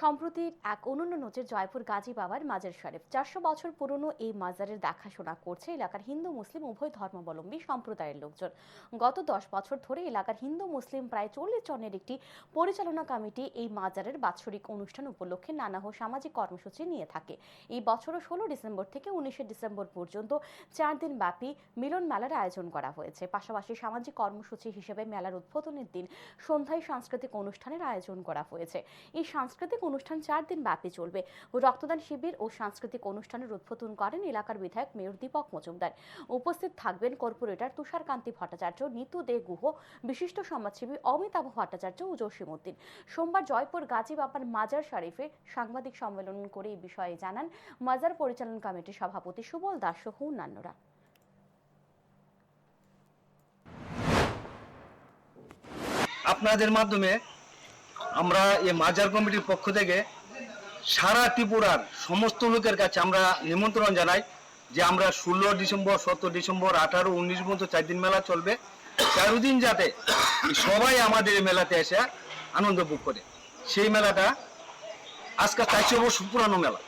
সম্প্রতি এক অনন্য নজির জয়পুর গাজী বাবার মাজার শরীফ। 400 বছর পুরনো এই মাজারের দেখাশোনা করছে এলাকার হিন্দু মুসলিম উভয় ধর্মাবলম্বী সম্প্রদায়ের লোকজন। গত 10 বছর ধরে এলাকার হিন্দু মুসলিম প্রায় 40 জনের একটি পরিচালনা কমিটি এই মাজারের বাৎসরিক অনুষ্ঠান উপলক্ষে নানা সামাজিক কর্মসূচি নিয়ে থাকে। এই বছরও 16 ডিসেম্বর থেকে 19 ডিসেম্বর পর্যন্ত 4 দিন ব্যাপী মিলন মেলার আয়োজন করা হয়েছে। পাশাপাশি সামাজিক কর্মসূচি হিসেবে মেলার উদ্বোধনের দিন সন্ধ্যায় সাংস্কৃতিক অনুষ্ঠানের আয়োজন করা হয়েছে। এই সাংস্কৃতিক অনুষ্ঠান 4 দিন ব্যাপী চলবে। রক্তদান শিবির ও সাংস্কৃতিক অনুষ্ঠানের উদ্বোধন করেন এলাকার বিধায়ক মেয়র দীপক মজুমদার। উপস্থিত থাকবেন কর্পোরেটর তুষারকান্তি ভট্টাচার্য, নিতু দে গুহ, বিশিষ্ট সমাজসেবী অমিতাভ ভট্টাচার্য ও জসিমউদ্দিন। সোমবার জয়পুর গাজী বাবার মাজার শরীফে সাংবাদিক সম্মেলন করে এই বিষয়ে জানান মাজার পরিচালনা কমিটির সভাপতি সুবল দাস সহ অন্যান্যরা। আপনাদের মাধ্যমে আমরা এই মাজার কমিটির পক্ষ থেকে সারা ত্রিপুরার সমস্ত লোকের কাছে আমরা নিমন্ত্রণ জানাই যে আমরা 16 ডিসেম্বর, 17 ডিসেম্বর, 18, 19 পর্যন্ত 4 দিন মেলা চলবে। 4 দিন যাতে সবাই আমাদের এই মেলাতে এসে আনন্দ ভোগ করে। সেই মেলাটা আজকে 400 বছর পুরানো মেলা।